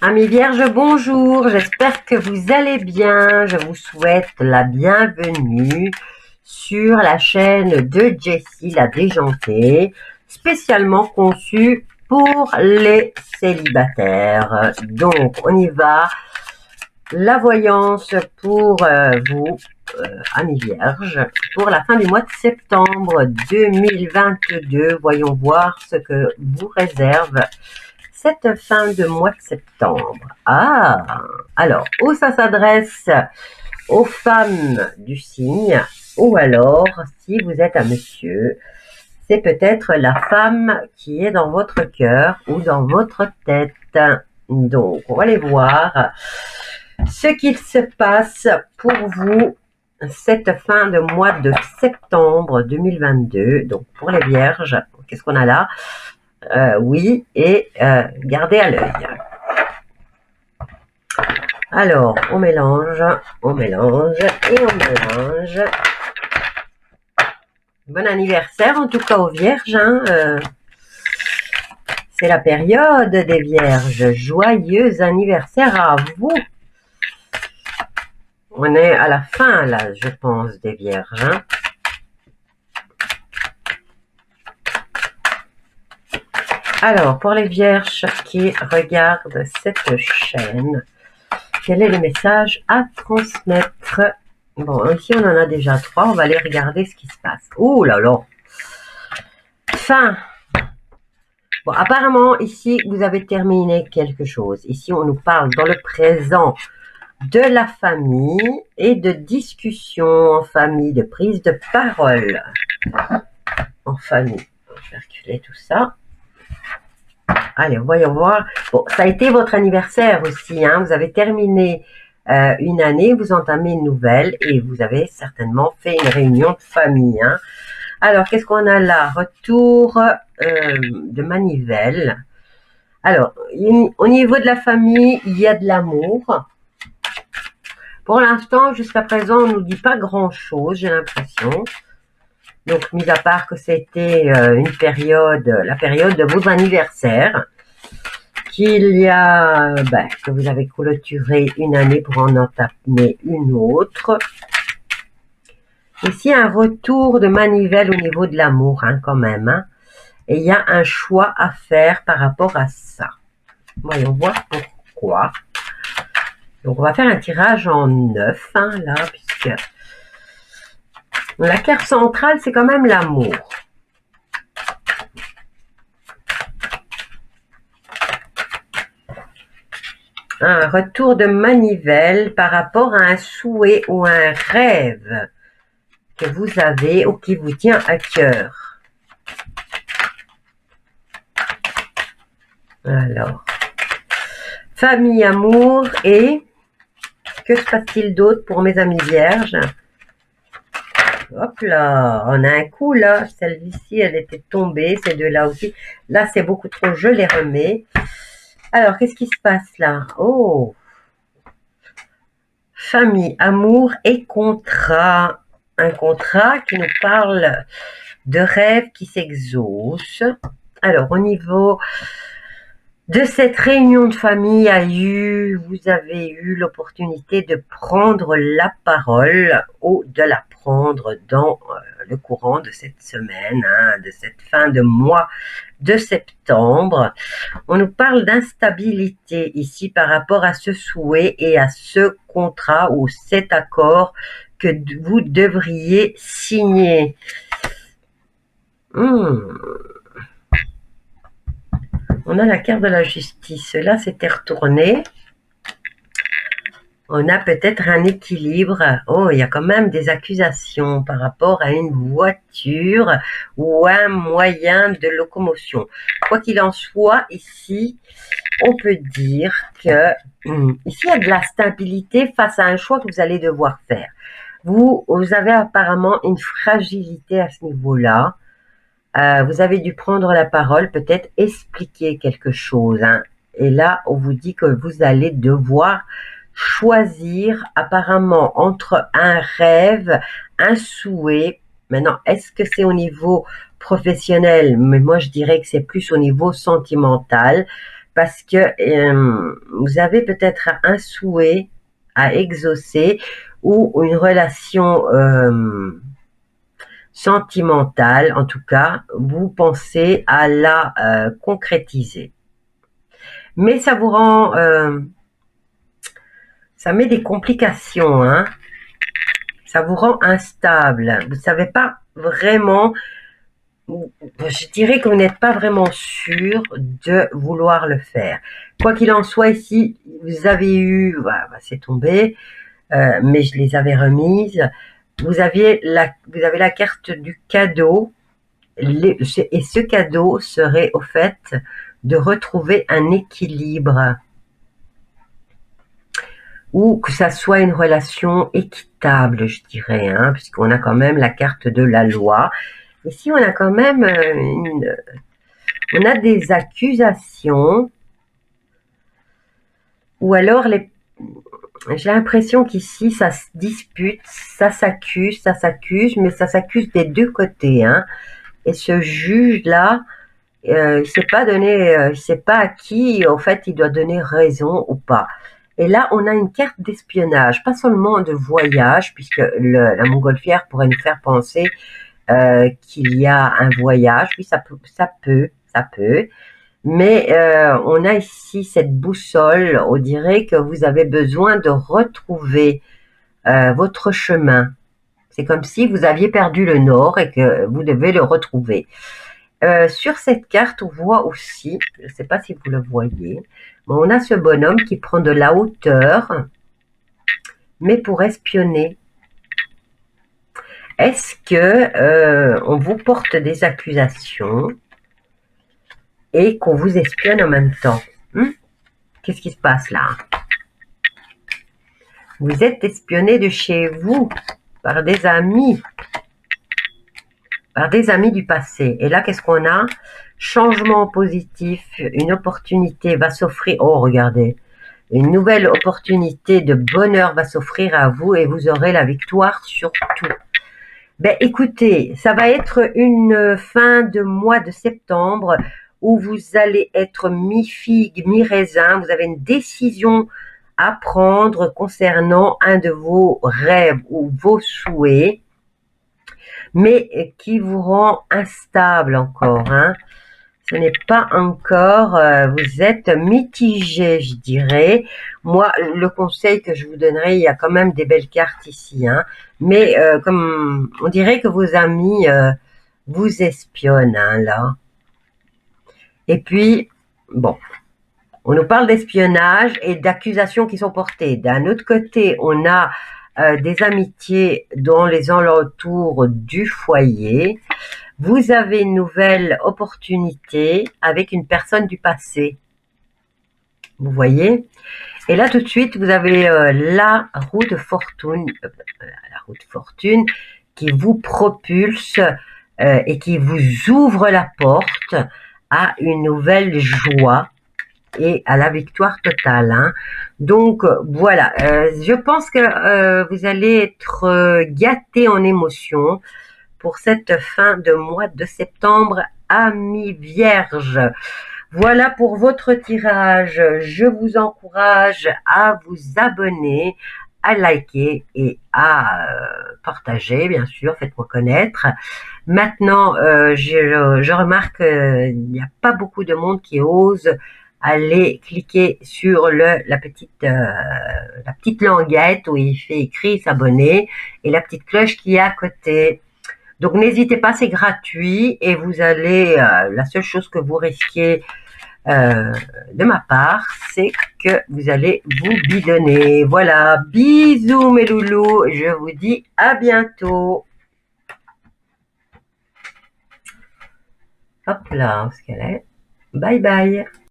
Amis vierges, bonjour, j'espère que vous allez bien. Je vous souhaite la bienvenue sur la chaîne de Jessie la déjantée, spécialement conçue pour les célibataires. Donc, on y va. La voyance pour vous, amis vierges, pour la fin du mois de septembre 2022. Voyons voir ce que vous réserve cette fin de mois de septembre. Alors, où ça s'adresse aux femmes du signe, ou alors, si vous êtes un monsieur, c'est peut-être la femme qui est dans votre cœur ou dans votre tête. Donc, on va aller voir ce qu'il se passe pour vous cette fin de mois de septembre 2022. Donc, pour les vierges, qu'est-ce qu'on a là? Oui, et gardez à l'œil. Alors, on mélange et on mélange. Bon anniversaire en tout cas aux vierges. C'est la période des vierges. Joyeux anniversaire à vous. On est à la fin là, je pense, des vierges. Alors, pour les vierges qui regardent cette chaîne, quel est le message à transmettre? Bon, ici on en a déjà 3, on va aller regarder ce qui se passe. Ouh là là! Fin! Bon, apparemment, ici, vous avez terminé quelque chose. Ici, on nous parle dans le présent de la famille et de discussion en famille, de prise de parole en famille. Je vais reculer tout ça. Allez, voyons voir. Bon, ça a été votre anniversaire aussi. Vous avez terminé une année, vous entamez une nouvelle et vous avez certainement fait une réunion de famille. Alors, qu'est-ce qu'on a là? Retour de manivelle. Alors, au niveau de la famille, il y a de l'amour. Pour l'instant, jusqu'à présent, on ne nous dit pas grand-chose, j'ai l'impression. Donc, mis à part que c'était la période de vos anniversaires, qu'il y a, que vous avez clôturé une année pour en entamer une autre. Ici, un retour de manivelle au niveau de l'amour, quand même. Et il y a un choix à faire par rapport à ça. Voyons voir pourquoi. Donc, on va faire un tirage en 9, là, puisque la carte centrale, c'est quand même l'amour. Un retour de manivelle par rapport à un souhait ou un rêve que vous avez ou qui vous tient à cœur. Alors, famille, amour et que se passe-t-il d'autre pour mes amis vierges? Hop là, on a un coup là, celle-ci elle était tombée, ces deux-là aussi. Là c'est beaucoup trop, je les remets. Alors, qu'est-ce qui se passe là? Oh! Famille, amour et contrat. Un contrat qui nous parle de rêves qui s'exaucent. Alors, au niveau de cette réunion de famille, vous avez eu l'opportunité de prendre la parole ou de la prendre dans le courant de cette semaine, de cette fin de mois de septembre. On nous parle d'instabilité ici par rapport à ce souhait et à ce contrat ou cet accord que vous devriez signer. On a la carte de la justice. Là, c'était retourné. On a peut-être un équilibre. Oh, il y a quand même des accusations par rapport à une voiture ou un moyen de locomotion. Quoi qu'il en soit, ici, on peut dire que ici, il y a de la stabilité face à un choix que vous allez devoir faire. Vous avez apparemment une fragilité à ce niveau-là. Vous avez dû prendre la parole, peut-être expliquer quelque chose. Et là, on vous dit que vous allez devoir choisir apparemment entre un rêve, un souhait. Maintenant, est-ce que c'est au niveau professionnel? Mais moi, je dirais que c'est plus au niveau sentimental. parce que vous avez peut-être un souhait à exaucer ou une relation sentimentale, en tout cas, vous pensez à la concrétiser. Mais ça vous rend, ça met des complications, hein. Ça vous rend instable. Vous ne savez pas vraiment, je dirais que vous n'êtes pas vraiment sûr de vouloir le faire. Quoi qu'il en soit, ici, vous avez eu, voilà, c'est tombé, mais je les avais remises. Vous avez la carte du cadeau, et ce cadeau serait au fait de retrouver un équilibre, ou que ça soit une relation équitable, je dirais, hein, puisqu'on a quand même la carte de la loi. Ici, on a quand même on a des accusations, ou alors j'ai l'impression qu'ici, ça se dispute, ça s'accuse, mais ça s'accuse des deux côtés, hein. Et ce juge-là, il sait pas donner, il sait pas à qui, en fait, il doit donner raison ou pas. Et là, on a une carte d'espionnage, pas seulement de voyage, puisque la montgolfière pourrait nous faire penser qu'il y a un voyage. Oui, ça peut. Mais on a ici cette boussole. On dirait que vous avez besoin de retrouver votre chemin. C'est comme si vous aviez perdu le nord et que vous devez le retrouver. Sur cette carte, on voit aussi, je ne sais pas si vous le voyez, mais on a ce bonhomme qui prend de la hauteur, mais pour espionner. Est-ce que on vous porte des accusations et qu'on vous espionne en même temps? Qu'est-ce qui se passe là? Vous êtes espionné de chez vous par des amis du passé. Et là, qu'est-ce qu'on a? Changement positif, une opportunité va s'offrir. Oh, regardez, une nouvelle opportunité de bonheur va s'offrir à vous et vous aurez la victoire sur tout. Ben, écoutez, ça va être une fin de mois de septembre où vous allez être mi-figue, mi-raisin. Vous avez une décision à prendre concernant un de vos rêves ou vos souhaits, mais qui vous rend instable encore, hein. Ce n'est pas encore, vous êtes mitigé, je dirais. Moi, le conseil que je vous donnerais, il y a quand même des belles cartes ici, hein, mais comme on dirait que vos amis vous espionnent, hein, là. Et puis, bon, on nous parle d'espionnage et d'accusations qui sont portées. D'un autre côté, on a des amitiés dans les alentours du foyer. Vous avez une nouvelle opportunité avec une personne du passé. Vous voyez? Et là, tout de suite, vous avez la roue de fortune qui vous propulse et qui vous ouvre la porte à une nouvelle joie et à la victoire totale, hein. Donc voilà, je pense que vous allez être gâté en émotions pour cette fin de mois de septembre, amis vierges. Voilà pour votre tirage. Je vous encourage à vous abonner, à liker et à partager, bien sûr, faites-moi connaître. Maintenant, je remarque qu'il n'y a pas beaucoup de monde qui ose aller cliquer sur la petite languette où il fait écrit s'abonner et la petite cloche qui est à côté. Donc n'hésitez pas, c'est gratuit et vous allez, la seule chose que vous risquez de ma part, c'est que vous allez vous bidonner. Voilà, bisous mes loulous, je vous dis à bientôt. Hop là, où est-ce qu'elle est? Bye bye.